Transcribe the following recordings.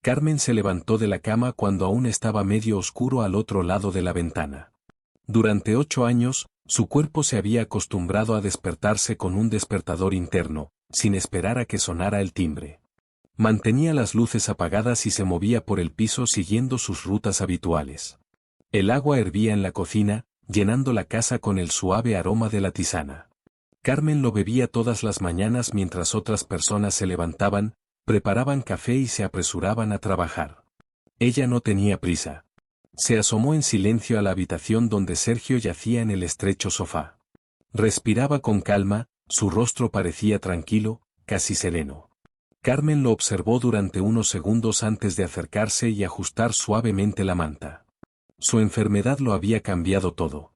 Carmen se levantó de la cama cuando aún estaba medio oscuro al otro lado de la ventana. Durante 8 años, su cuerpo se había acostumbrado a despertarse con un despertador interno, sin esperar a que sonara el timbre. Mantenía las luces apagadas y se movía por el piso siguiendo sus rutas habituales. El agua hervía en la cocina, llenando la casa con el suave aroma de la tisana. Carmen lo bebía todas las mañanas mientras otras personas se levantaban, preparaban café y se apresuraban a trabajar. Ella no tenía prisa. Se asomó en silencio a la habitación donde Sergio yacía en el estrecho sofá. Respiraba con calma, su rostro parecía tranquilo, casi sereno. Carmen lo observó durante unos segundos antes de acercarse y ajustar suavemente la manta. Su enfermedad lo había cambiado todo.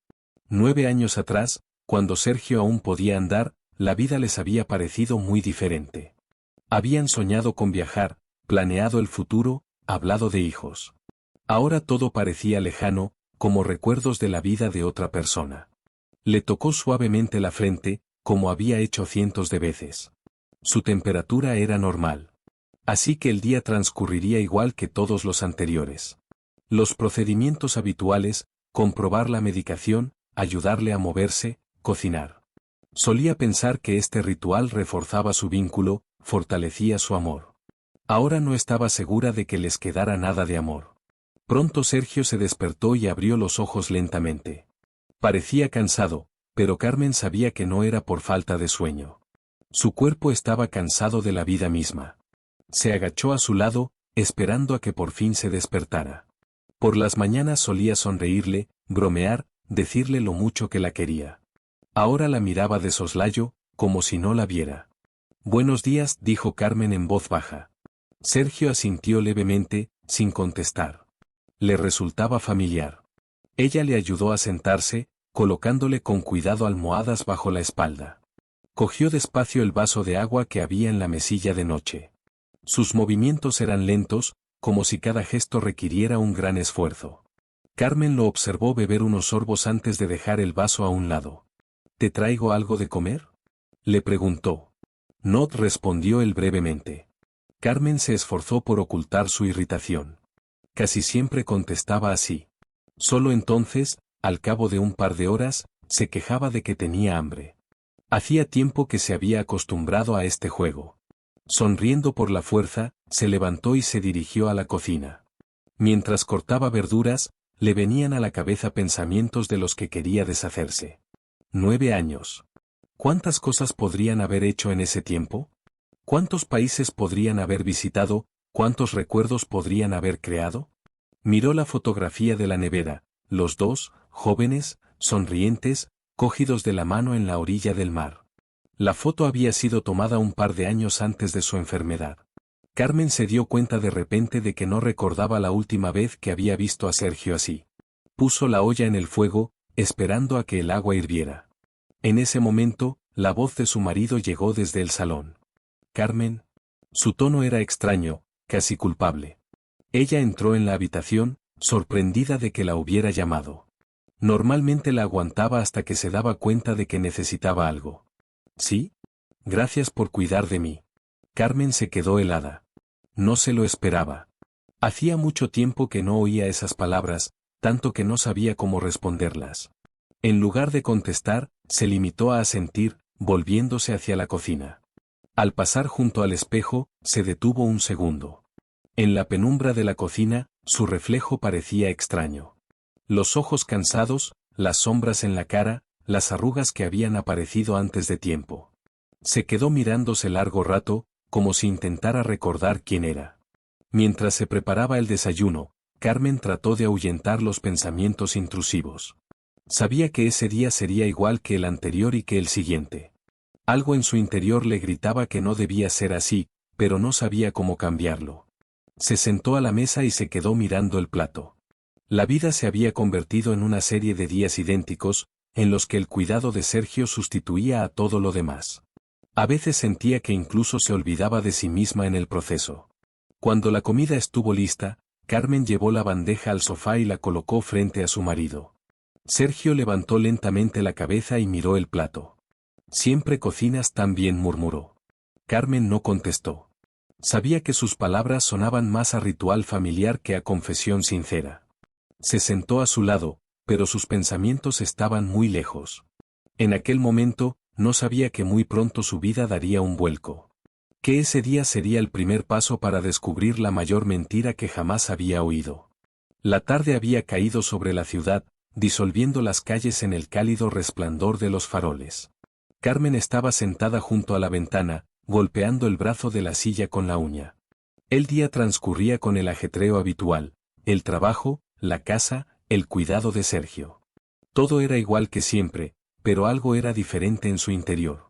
9 años atrás, cuando Sergio aún podía andar, la vida les había parecido muy diferente. Habían soñado con viajar, planeado el futuro, hablado de hijos. Ahora todo parecía lejano, como recuerdos de la vida de otra persona. Le tocó suavemente la frente, como había hecho cientos de veces. Su temperatura era normal. Así que el día transcurriría igual que todos los anteriores. Los procedimientos habituales, comprobar la medicación, ayudarle a moverse, cocinar. Solía pensar que este ritual reforzaba su vínculo, fortalecía su amor. Ahora no estaba segura de que les quedara nada de amor. Pronto Sergio se despertó y abrió los ojos lentamente. Parecía cansado, pero Carmen sabía que no era por falta de sueño. Su cuerpo estaba cansado de la vida misma. Se agachó a su lado, esperando a que por fin se despertara. Por las mañanas solía sonreírle, bromear, decirle lo mucho que la quería. Ahora la miraba de soslayo, como si no la viera. «Buenos días», dijo Carmen en voz baja. Sergio asintió levemente, sin contestar. Le resultaba familiar. Ella le ayudó a sentarse, colocándole con cuidado almohadas bajo la espalda. Cogió despacio el vaso de agua que había en la mesilla de noche. Sus movimientos eran lentos, como si cada gesto requiriera un gran esfuerzo. Carmen lo observó beber unos sorbos antes de dejar el vaso a un lado. «¿Te traigo algo de comer?», le preguntó. «No», respondió él brevemente. Carmen se esforzó por ocultar su irritación. Casi siempre contestaba así. Solo entonces, al cabo de un par de horas, se quejaba de que tenía hambre. Hacía tiempo que se había acostumbrado a este juego. Sonriendo por la fuerza, se levantó y se dirigió a la cocina. Mientras cortaba verduras, le venían a la cabeza pensamientos de los que quería deshacerse. 9 años. ¿Cuántas cosas podrían haber hecho en ese tiempo? ¿Cuántos países podrían haber visitado? ¿Cuántos recuerdos podrían haber creado? Miró la fotografía de la nevera, los dos, jóvenes, sonrientes, cogidos de la mano en la orilla del mar. La foto había sido tomada un par de años antes de su enfermedad. Carmen se dio cuenta de repente de que no recordaba la última vez que había visto a Sergio así. Puso la olla en el fuego, esperando a que el agua hirviera. En ese momento, la voz de su marido llegó desde el salón. «Carmen». Su tono era extraño, casi culpable. Ella entró en la habitación, sorprendida de que la hubiera llamado. Normalmente la aguantaba hasta que se daba cuenta de que necesitaba algo. «¿Sí? Gracias por cuidar de mí». Carmen se quedó helada. No se lo esperaba. Hacía mucho tiempo que no oía esas palabras, tanto que no sabía cómo responderlas. En lugar de contestar, se limitó a asentir, volviéndose hacia la cocina. Al pasar junto al espejo, se detuvo un segundo. En la penumbra de la cocina, su reflejo parecía extraño. Los ojos cansados, las sombras en la cara, las arrugas que habían aparecido antes de tiempo. Se quedó mirándose largo rato, como si intentara recordar quién era. Mientras se preparaba el desayuno, Carmen trató de ahuyentar los pensamientos intrusivos. Sabía que ese día sería igual que el anterior y que el siguiente. Algo en su interior le gritaba que no debía ser así, pero no sabía cómo cambiarlo. Se sentó a la mesa y se quedó mirando el plato. La vida se había convertido en una serie de días idénticos, en los que el cuidado de Sergio sustituía a todo lo demás. A veces sentía que incluso se olvidaba de sí misma en el proceso. Cuando la comida estuvo lista, Carmen llevó la bandeja al sofá y la colocó frente a su marido. Sergio levantó lentamente la cabeza y miró el plato. «Siempre cocinas tan bien», murmuró. Carmen no contestó. Sabía que sus palabras sonaban más a ritual familiar que a confesión sincera. Se sentó a su lado, pero sus pensamientos estaban muy lejos. En aquel momento, no sabía que muy pronto su vida daría un vuelco. Que ese día sería el primer paso para descubrir la mayor mentira que jamás había oído. La tarde había caído sobre la ciudad, disolviendo las calles en el cálido resplandor de los faroles. Carmen estaba sentada junto a la ventana, golpeando el brazo de la silla con la uña. El día transcurría con el ajetreo habitual, el trabajo, la casa, el cuidado de Sergio. Todo era igual que siempre, pero algo era diferente en su interior.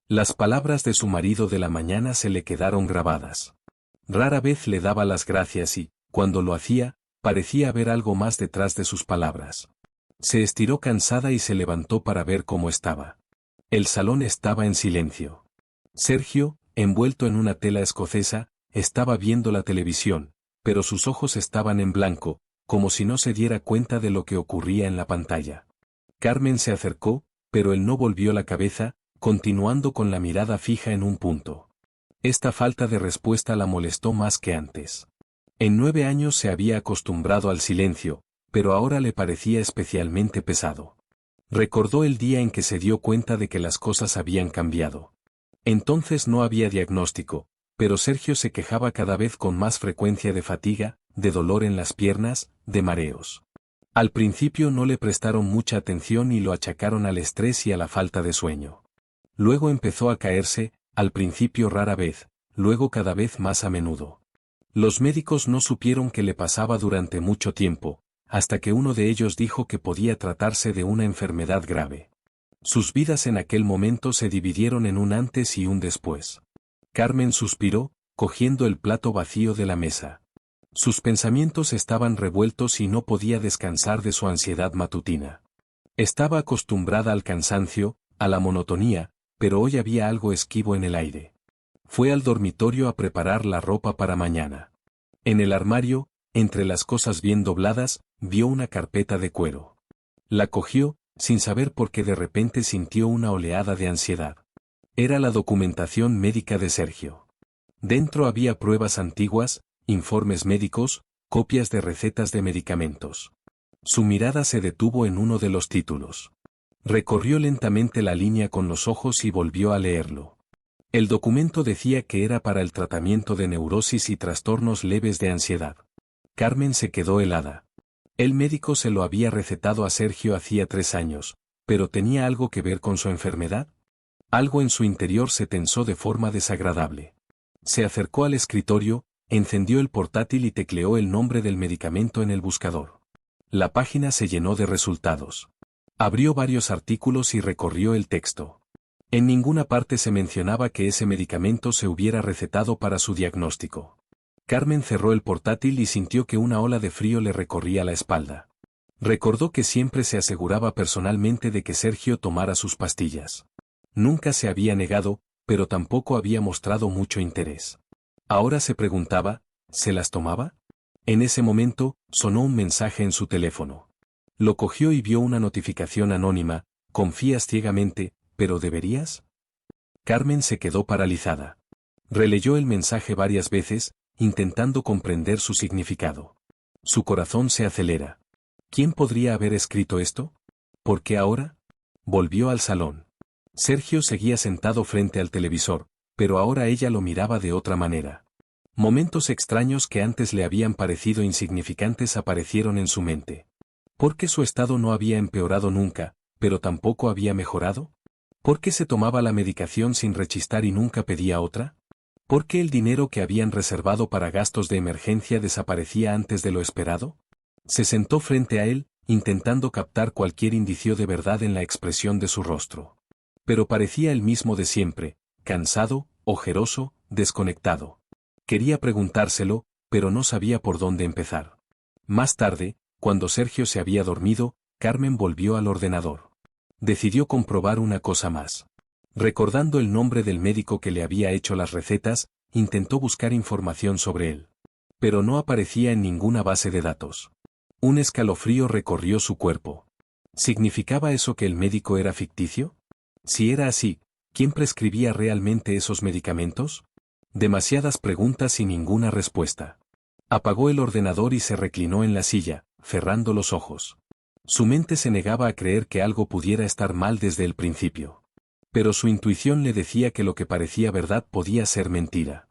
Las palabras de su marido de la mañana se le quedaron grabadas. Rara vez le daba las gracias y, cuando lo hacía, parecía haber algo más detrás de sus palabras. Se estiró cansada y se levantó para ver cómo estaba. El salón estaba en silencio. Sergio, envuelto en una tela escocesa, estaba viendo la televisión, pero sus ojos estaban en blanco, como si no se diera cuenta de lo que ocurría en la pantalla. Carmen se acercó, pero él no volvió la cabeza, continuando con la mirada fija en un punto. Esta falta de respuesta la molestó más que antes. En 9 años se había acostumbrado al silencio, pero ahora le parecía especialmente pesado. Recordó el día en que se dio cuenta de que las cosas habían cambiado. Entonces no había diagnóstico, pero Sergio se quejaba cada vez con más frecuencia de fatiga, de dolor en las piernas, de mareos. Al principio no le prestaron mucha atención y lo achacaron al estrés y a la falta de sueño. Luego empezó a caerse, al principio rara vez, luego cada vez más a menudo. Los médicos no supieron qué le pasaba durante mucho tiempo, hasta que uno de ellos dijo que podía tratarse de una enfermedad grave. Sus vidas en aquel momento se dividieron en un antes y un después. Carmen suspiró, cogiendo el plato vacío de la mesa. Sus pensamientos estaban revueltos y no podía descansar de su ansiedad matutina. Estaba acostumbrada al cansancio, a la monotonía, pero hoy había algo esquivo en el aire. Fue al dormitorio a preparar la ropa para mañana. En el armario, entre las cosas bien dobladas, vio una carpeta de cuero. La cogió, sin saber por qué de repente sintió una oleada de ansiedad. Era la documentación médica de Sergio. Dentro había pruebas antiguas, informes médicos, copias de recetas de medicamentos. Su mirada se detuvo en uno de los títulos. Recorrió lentamente la línea con los ojos y volvió a leerlo. El documento decía que era para el tratamiento de neurosis y trastornos leves de ansiedad. Carmen se quedó helada. El médico se lo había recetado a Sergio hacía 3 años, pero ¿tenía algo que ver con su enfermedad? Algo en su interior se tensó de forma desagradable. Se acercó al escritorio, encendió el portátil y tecleó el nombre del medicamento en el buscador. La página se llenó de resultados. Abrió varios artículos y recorrió el texto. En ninguna parte se mencionaba que ese medicamento se hubiera recetado para su diagnóstico. Carmen cerró el portátil y sintió que una ola de frío le recorría la espalda. Recordó que siempre se aseguraba personalmente de que Sergio tomara sus pastillas. Nunca se había negado, pero tampoco había mostrado mucho interés. Ahora se preguntaba, ¿se las tomaba? En ese momento, sonó un mensaje en su teléfono. Lo cogió y vio una notificación anónima: confías ciegamente, ¿pero deberías? Carmen se quedó paralizada. Releyó el mensaje varias veces, intentando comprender su significado. Su corazón se acelera. ¿Quién podría haber escrito esto? ¿Por qué ahora? Volvió al salón. Sergio seguía sentado frente al televisor, pero ahora ella lo miraba de otra manera. Momentos extraños que antes le habían parecido insignificantes aparecieron en su mente. ¿Por qué su estado no había empeorado nunca, pero tampoco había mejorado? ¿Por qué se tomaba la medicación sin rechistar y nunca pedía otra? ¿Por qué el dinero que habían reservado para gastos de emergencia desaparecía antes de lo esperado? Se sentó frente a él, intentando captar cualquier indicio de verdad en la expresión de su rostro. Pero parecía el mismo de siempre, cansado, ojeroso, desconectado. Quería preguntárselo, pero no sabía por dónde empezar. Más tarde, cuando Sergio se había dormido, Carmen volvió al ordenador. Decidió comprobar una cosa más. Recordando el nombre del médico que le había hecho las recetas, intentó buscar información sobre él. Pero no aparecía en ninguna base de datos. Un escalofrío recorrió su cuerpo. ¿Significaba eso que el médico era ficticio? Si era así, ¿quién prescribía realmente esos medicamentos? Demasiadas preguntas y ninguna respuesta. Apagó el ordenador y se reclinó en la silla, cerrando los ojos. Su mente se negaba a creer que algo pudiera estar mal desde el principio. Pero su intuición le decía que lo que parecía verdad podía ser mentira.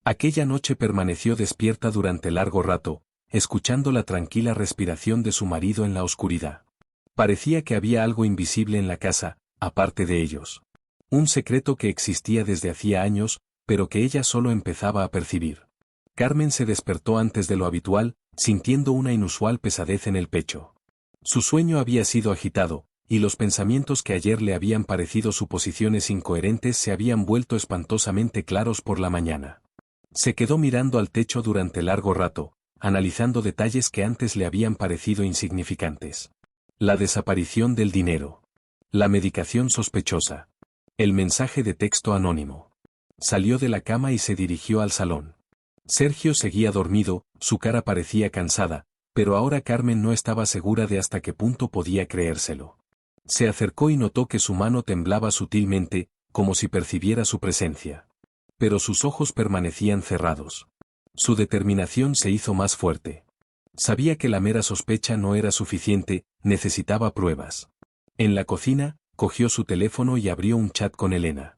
Aquella noche permaneció despierta durante largo rato, escuchando la tranquila respiración de su marido en la oscuridad. Parecía que había algo invisible en la casa, aparte de ellos. Un secreto que existía desde hacía años, pero que ella solo empezaba a percibir. Carmen se despertó antes de lo habitual, sintiendo una inusual pesadez en el pecho. Su sueño había sido agitado, y los pensamientos que ayer le habían parecido suposiciones incoherentes se habían vuelto espantosamente claros por la mañana. Se quedó mirando al techo durante largo rato, analizando detalles que antes le habían parecido insignificantes. La desaparición del dinero. La medicación sospechosa. El mensaje de texto anónimo. Salió de la cama y se dirigió al salón. Sergio seguía dormido, su cara parecía cansada, pero ahora Carmen no estaba segura de hasta qué punto podía creérselo. Se acercó y notó que su mano temblaba sutilmente, como si percibiera su presencia. Pero sus ojos permanecían cerrados. Su determinación se hizo más fuerte. Sabía que la mera sospecha no era suficiente, necesitaba pruebas. En la cocina, cogió su teléfono y abrió un chat con Elena.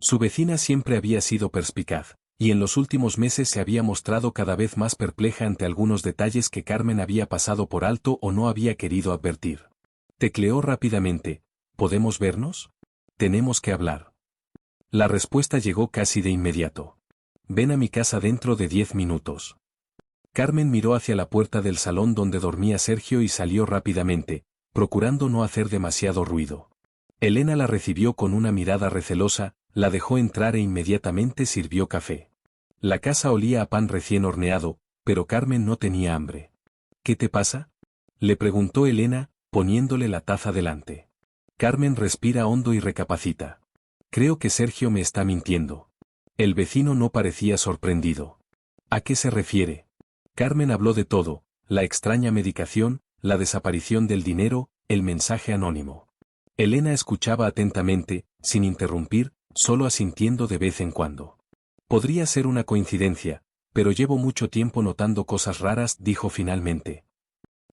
Su vecina siempre había sido perspicaz, y en los últimos meses se había mostrado cada vez más perpleja ante algunos detalles que Carmen había pasado por alto o no había querido advertir. Tecleó rápidamente: ¿podemos vernos? Tenemos que hablar. La respuesta llegó casi de inmediato. Ven a mi casa dentro de 10 minutos. Carmen miró hacia la puerta del salón donde dormía Sergio y salió rápidamente, procurando no hacer demasiado ruido. Elena la recibió con una mirada recelosa, la dejó entrar e inmediatamente sirvió café. La casa olía a pan recién horneado, pero Carmen no tenía hambre. ¿Qué te pasa?, le preguntó Elena, poniéndole la taza delante. Carmen respira hondo y recapacita. Creo que Sergio me está mintiendo. El vecino no parecía sorprendido. ¿A qué se refiere? Carmen habló de todo: la extraña medicación, la desaparición del dinero, el mensaje anónimo. Elena escuchaba atentamente, sin interrumpir, solo asintiendo de vez en cuando. Podría ser una coincidencia, pero llevo mucho tiempo notando cosas raras, dijo finalmente.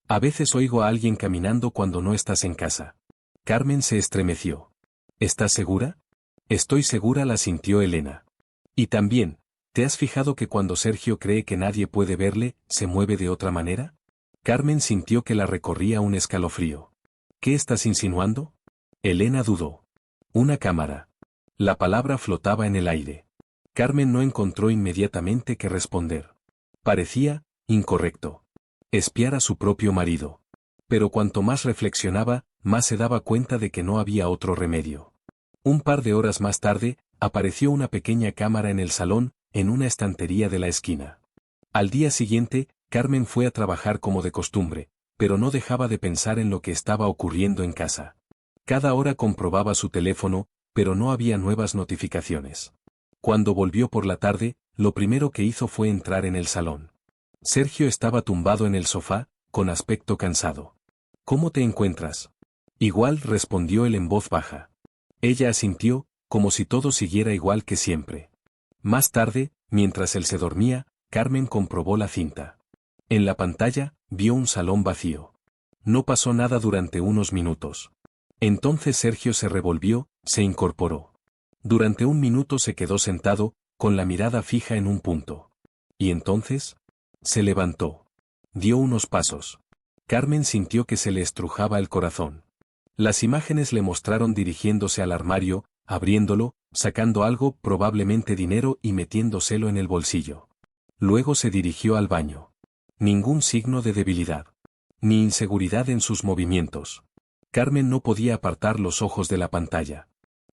A veces oigo a alguien caminando cuando no estás en casa. Carmen se estremeció. ¿Estás segura? Estoy segura, la sintió Elena. Y también, ¿te has fijado que cuando Sergio cree que nadie puede verle, se mueve de otra manera? Carmen sintió que la recorría un escalofrío. ¿Qué estás insinuando? Elena dudó. Una cámara. La palabra flotaba en el aire. Carmen no encontró inmediatamente qué responder. Parecía incorrecto. Espiar a su propio marido. Pero cuanto más reflexionaba, más se daba cuenta de que no había otro remedio. Un par de horas más tarde, apareció una pequeña cámara en el salón, en una estantería de la esquina. Al día siguiente, Carmen fue a trabajar como de costumbre, pero no dejaba de pensar en lo que estaba ocurriendo en casa. Cada hora comprobaba su teléfono, pero no había nuevas notificaciones. Cuando volvió por la tarde, lo primero que hizo fue entrar en el salón. Sergio estaba tumbado en el sofá, con aspecto cansado. ¿Cómo te encuentras? Igual, respondió él en voz baja. Ella asintió, como si todo siguiera igual que siempre. Más tarde, mientras él se dormía, Carmen comprobó la cinta. En la pantalla, vio un salón vacío. No pasó nada durante unos minutos. Entonces Sergio se revolvió, se incorporó. Durante un minuto se quedó sentado, con la mirada fija en un punto. ¿Y entonces? Se levantó. Dio unos pasos. Carmen sintió que se le estrujaba el corazón. Las imágenes le mostraron dirigiéndose al armario, abriéndolo, sacando algo, probablemente dinero, y metiéndoselo en el bolsillo. Luego se dirigió al baño. Ningún signo de debilidad. Ni inseguridad en sus movimientos. Carmen no podía apartar los ojos de la pantalla.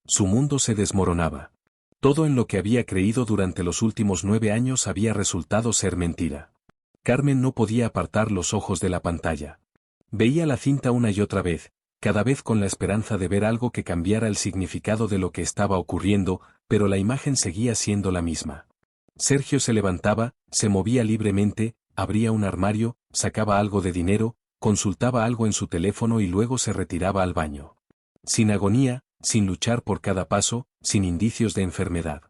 Su mundo se desmoronaba. Todo en lo que había creído durante los últimos 9 años había resultado ser mentira. Carmen no podía apartar los ojos de la pantalla. Veía la cinta una y otra vez, cada vez con la esperanza de ver algo que cambiara el significado de lo que estaba ocurriendo, pero la imagen seguía siendo la misma. Sergio se levantaba, se movía libremente, abría un armario, sacaba algo de dinero, consultaba algo en su teléfono y luego se retiraba al baño. Sin agonía, sin luchar por cada paso, sin indicios de enfermedad.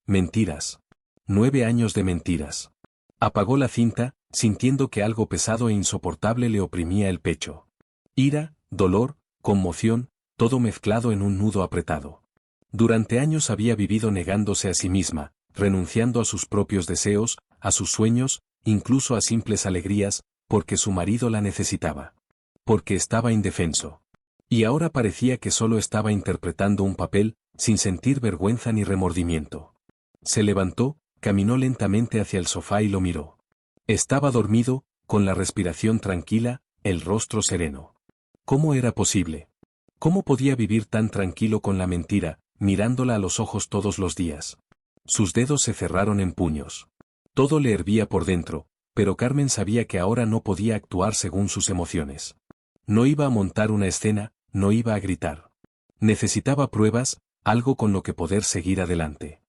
Mentiras. 9 años de mentiras. Apagó la cinta, sintiendo que algo pesado e insoportable le oprimía el pecho. Ira, dolor, conmoción, todo mezclado en un nudo apretado. Durante años había vivido negándose a sí misma, renunciando a sus propios deseos, a sus sueños, incluso a simples alegrías, porque su marido la necesitaba. Porque estaba indefenso. Y ahora parecía que solo estaba interpretando un papel, sin sentir vergüenza ni remordimiento. Se levantó, caminó lentamente hacia el sofá y lo miró. Estaba dormido, con la respiración tranquila, el rostro sereno. ¿Cómo era posible? ¿Cómo podía vivir tan tranquilo con la mentira, mirándola a los ojos todos los días? Sus dedos se cerraron en puños. Todo le hervía por dentro, pero Carmen sabía que ahora no podía actuar según sus emociones. No iba a montar una escena, no iba a gritar. Necesitaba pruebas, algo con lo que poder seguir adelante.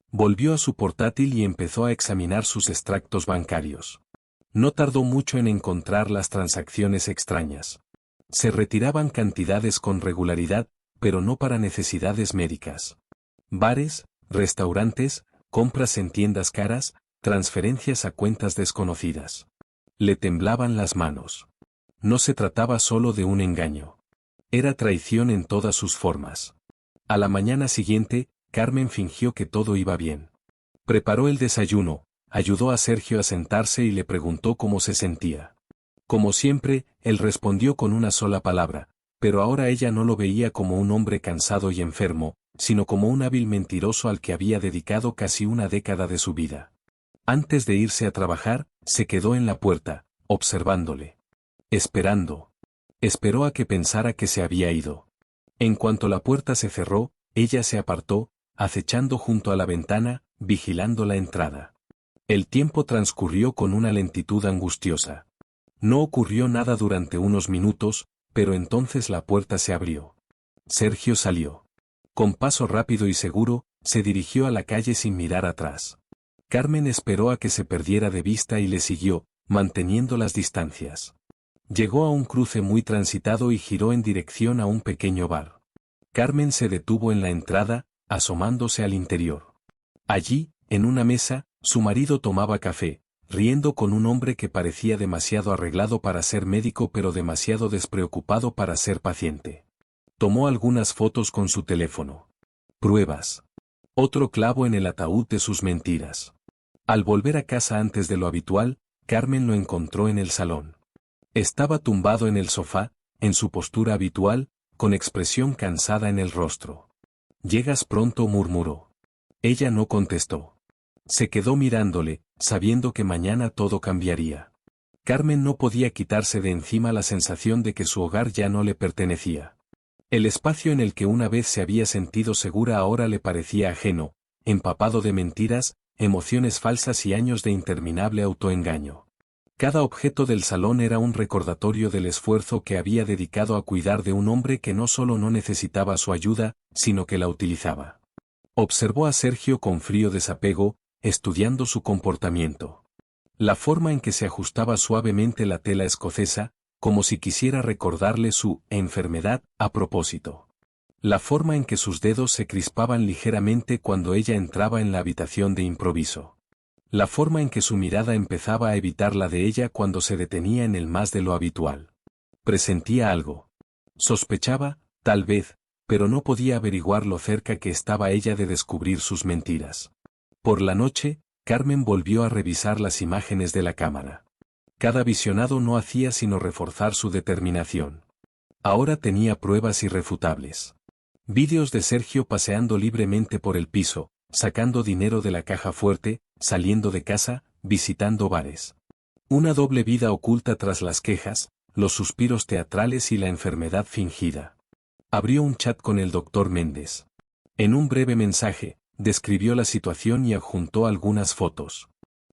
Volvió a su portátil y empezó a examinar sus extractos bancarios. No tardó mucho en encontrar las transacciones extrañas. Se retiraban cantidades con regularidad, pero no para necesidades médicas. Bares, restaurantes, compras en tiendas caras, transferencias a cuentas desconocidas. Le temblaban las manos. No se trataba solo de un engaño. Era traición en todas sus formas. A la mañana siguiente, Carmen fingió que todo iba bien. Preparó el desayuno, ayudó a Sergio a sentarse y le preguntó cómo se sentía. Como siempre, él respondió con una sola palabra, pero ahora ella no lo veía como un hombre cansado y enfermo, sino como un hábil mentiroso al que había dedicado casi una década de su vida. Antes de irse a trabajar, se quedó en la puerta, observándole. Esperando. Esperó a que pensara que se había ido. En cuanto la puerta se cerró, ella se apartó, acechando junto a la ventana, vigilando la entrada. El tiempo transcurrió con una lentitud angustiosa. No ocurrió nada durante unos minutos, pero entonces la puerta se abrió. Sergio salió. Con paso rápido y seguro, se dirigió a la calle sin mirar atrás. Carmen esperó a que se perdiera de vista y le siguió, manteniendo las distancias. Llegó a un cruce muy transitado y giró en dirección a un pequeño bar. Carmen se detuvo en la entrada, asomándose al interior. Allí, en una mesa, su marido tomaba café, riendo con un hombre que parecía demasiado arreglado para ser médico pero demasiado despreocupado para ser paciente. Tomó algunas fotos con su teléfono. Pruebas. Otro clavo en el ataúd de sus mentiras. Al volver a casa antes de lo habitual, Carmen lo encontró en el salón. Estaba tumbado en el sofá, en su postura habitual, con expresión cansada en el rostro. «¿Llegas pronto?», murmuró. Ella no contestó. Se quedó mirándole, sabiendo que mañana todo cambiaría. Carmen no podía quitarse de encima la sensación de que su hogar ya no le pertenecía. El espacio en el que una vez se había sentido segura ahora le parecía ajeno, empapado de mentiras, emociones falsas y años de interminable autoengaño. Cada objeto del salón era un recordatorio del esfuerzo que había dedicado a cuidar de un hombre que no solo no necesitaba su ayuda, sino que la utilizaba. Observó a Sergio con frío desapego, estudiando su comportamiento. La forma en que se ajustaba suavemente la tela escocesa, como si quisiera recordarle su enfermedad a propósito. La forma en que sus dedos se crispaban ligeramente cuando ella entraba en la habitación de improviso. La forma en que su mirada empezaba a evitar la de ella cuando se detenía en él más de lo habitual. Presentía algo. Sospechaba, tal vez, pero no podía averiguar lo cerca que estaba ella de descubrir sus mentiras. Por la noche, Carmen volvió a revisar las imágenes de la cámara. Cada visionado no hacía sino reforzar su determinación. Ahora tenía pruebas irrefutables. Vídeos de Sergio paseando libremente por el piso, sacando dinero de la caja fuerte, saliendo de casa, visitando bares. Una doble vida oculta tras las quejas, los suspiros teatrales y la enfermedad fingida. Abrió un chat con el doctor Méndez. En un breve mensaje, describió la situación y adjuntó algunas fotos.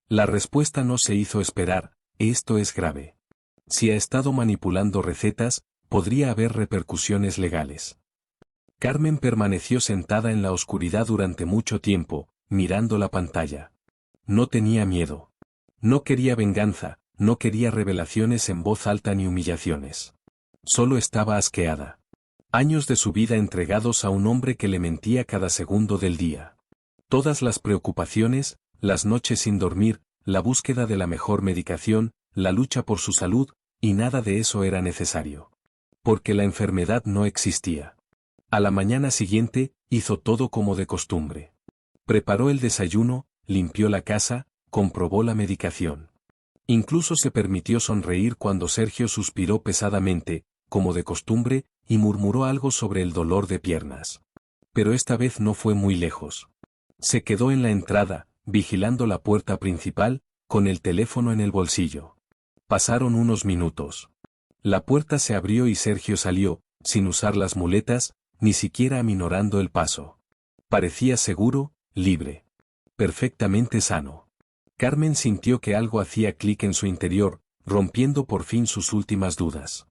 La respuesta no se hizo esperar: esto es grave. Si ha estado manipulando recetas, podría haber repercusiones legales. Carmen permaneció sentada en la oscuridad durante mucho tiempo, mirando la pantalla. No tenía miedo. No quería venganza, no quería revelaciones en voz alta ni humillaciones. Solo estaba asqueada. Años de su vida entregados a un hombre que le mentía cada segundo del día. Todas las preocupaciones, las noches sin dormir, la búsqueda de la mejor medicación, la lucha por su salud, y nada de eso era necesario. Porque la enfermedad no existía. A la mañana siguiente, hizo todo como de costumbre. Preparó el desayuno, limpió la casa, comprobó la medicación. Incluso se permitió sonreír cuando Sergio suspiró pesadamente, como de costumbre, y murmuró algo sobre el dolor de piernas. Pero esta vez no fue muy lejos. Se quedó en la entrada, vigilando la puerta principal, con el teléfono en el bolsillo. Pasaron unos minutos. La puerta se abrió y Sergio salió, sin usar las muletas, ni siquiera aminorando el paso. Parecía seguro, libre. Perfectamente sano. Carmen sintió que algo hacía clic en su interior, rompiendo por fin sus últimas dudas.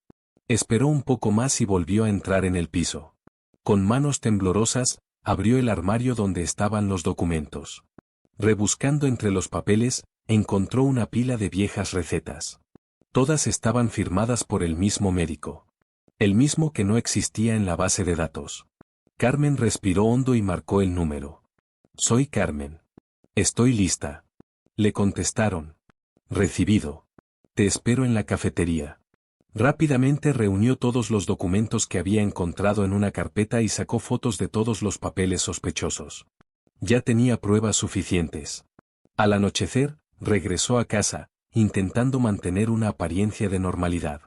Esperó un poco más y volvió a entrar en el piso. Con manos temblorosas, abrió el armario donde estaban los documentos. Rebuscando entre los papeles, encontró una pila de viejas recetas. Todas estaban firmadas por el mismo médico. El mismo que no existía en la base de datos. Carmen respiró hondo y marcó el número. Soy Carmen. Estoy lista. Le contestaron. Recibido. Te espero en la cafetería. Rápidamente reunió todos los documentos que había encontrado en una carpeta y sacó fotos de todos los papeles sospechosos. Ya tenía pruebas suficientes. Al anochecer, regresó a casa, intentando mantener una apariencia de normalidad.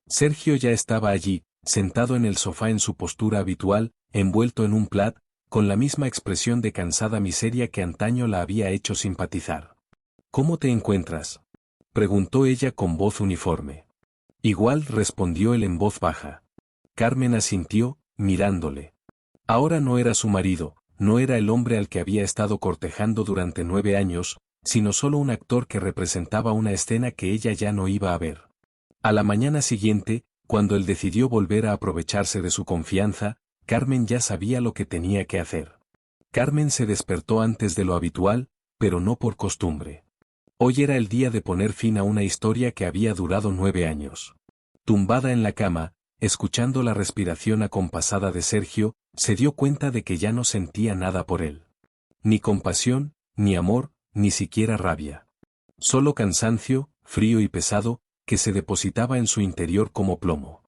Sergio ya estaba allí, sentado en el sofá en su postura habitual, envuelto en un plaid, con la misma expresión de cansada miseria que antaño la había hecho simpatizar. ¿Cómo te encuentras?, preguntó ella con voz uniforme. Igual, respondió él en voz baja. Carmen asintió, mirándole. Ahora no era su marido, no era el hombre al que había estado cortejando durante 9 años, sino solo un actor que representaba una escena que ella ya no iba a ver. A la mañana siguiente, cuando él decidió volver a aprovecharse de su confianza, Carmen ya sabía lo que tenía que hacer. Carmen se despertó antes de lo habitual, pero no por costumbre. Hoy era el día de poner fin a una historia que había durado 9 años. Tumbada en la cama, escuchando la respiración acompasada de Sergio, se dio cuenta de que ya no sentía nada por él. Ni compasión, ni amor, ni siquiera rabia. Solo cansancio, frío y pesado, que se depositaba en su interior como plomo.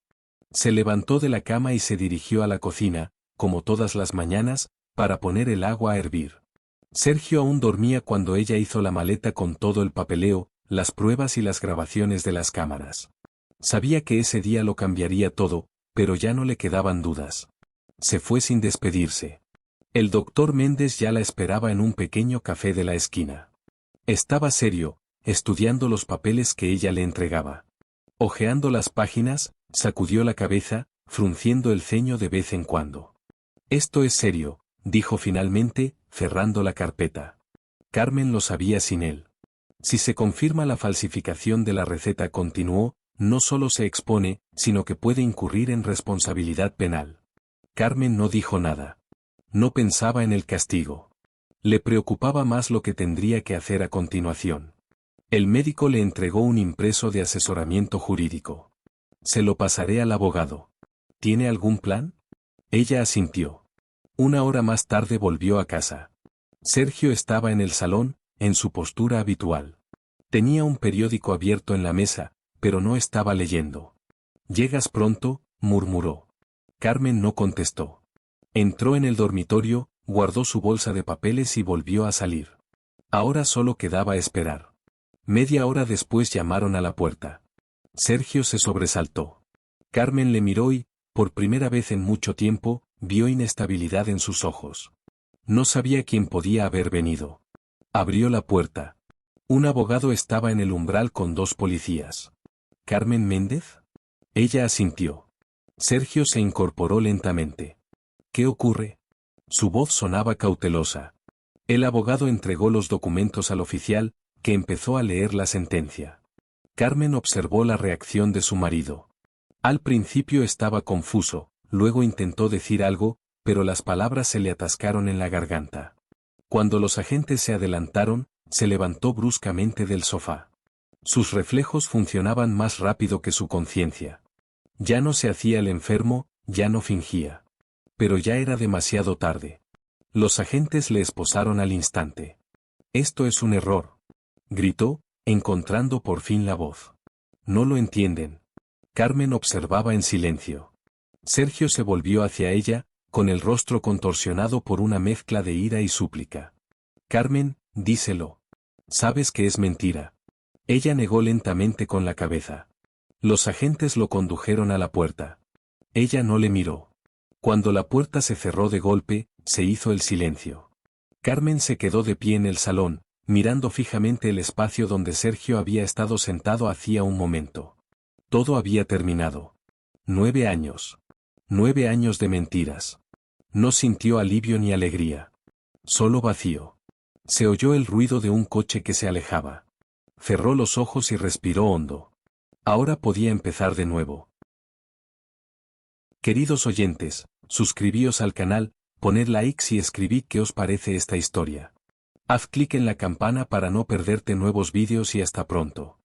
Se levantó de la cama y se dirigió a la cocina, como todas las mañanas, para poner el agua a hervir. Sergio aún dormía cuando ella hizo la maleta con todo el papeleo, las pruebas y las grabaciones de las cámaras. Sabía que ese día lo cambiaría todo, pero ya no le quedaban dudas. Se fue sin despedirse. El doctor Méndez ya la esperaba en un pequeño café de la esquina. Estaba serio, estudiando los papeles que ella le entregaba. Hojeando las páginas, sacudió la cabeza, frunciendo el ceño de vez en cuando. Esto es serio, dijo finalmente, cerrando la carpeta. Carmen lo sabía sin él. Si se confirma la falsificación de la receta, continuó, no solo se expone, sino que puede incurrir en responsabilidad penal. Carmen no dijo nada. No pensaba en el castigo. Le preocupaba más lo que tendría que hacer a continuación. El médico le entregó un impreso de asesoramiento jurídico. Se lo pasaré al abogado. ¿Tiene algún plan? Ella asintió. 1 hora más tarde volvió a casa. Sergio estaba en el salón, en su postura habitual. Tenía un periódico abierto en la mesa, pero no estaba leyendo. «¿Llegas pronto?», murmuró. Carmen no contestó. Entró en el dormitorio, guardó su bolsa de papeles y volvió a salir. Ahora solo quedaba esperar. Media hora después llamaron a la puerta. Sergio se sobresaltó. Carmen le miró y, por primera vez en mucho tiempo, vio inestabilidad en sus ojos. No sabía quién podía haber venido. Abrió la puerta. Un abogado estaba en el umbral con 2 policías. ¿Carmen Méndez? Ella asintió. Sergio se incorporó lentamente. ¿Qué ocurre? Su voz sonaba cautelosa. El abogado entregó los documentos al oficial, que empezó a leer la sentencia. Carmen observó la reacción de su marido. Al principio estaba confuso, luego intentó decir algo, pero las palabras se le atascaron en la garganta. Cuando los agentes se adelantaron, se levantó bruscamente del sofá. Sus reflejos funcionaban más rápido que su conciencia. Ya no se hacía el enfermo, ya no fingía. Pero ya era demasiado tarde. Los agentes le esposaron al instante. Esto es un error. Gritó, encontrando por fin la voz. No lo entienden. Carmen observaba en silencio. Sergio se volvió hacia ella, con el rostro contorsionado por una mezcla de ira y súplica. Carmen, díselo. Sabes que es mentira. Ella negó lentamente con la cabeza. Los agentes lo condujeron a la puerta. Ella no le miró. Cuando la puerta se cerró de golpe, se hizo el silencio. Carmen se quedó de pie en el salón, mirando fijamente el espacio donde Sergio había estado sentado hacía un momento. Todo había terminado. 9 años. 9 años de mentiras. No sintió alivio ni alegría. Solo vacío. Se oyó el ruido de un coche que se alejaba. Cerró los ojos y respiró hondo. Ahora podía empezar de nuevo. Queridos oyentes, suscribíos al canal, poned likes y escribid qué os parece esta historia. Haz clic en la campana para no perderte nuevos vídeos y hasta pronto.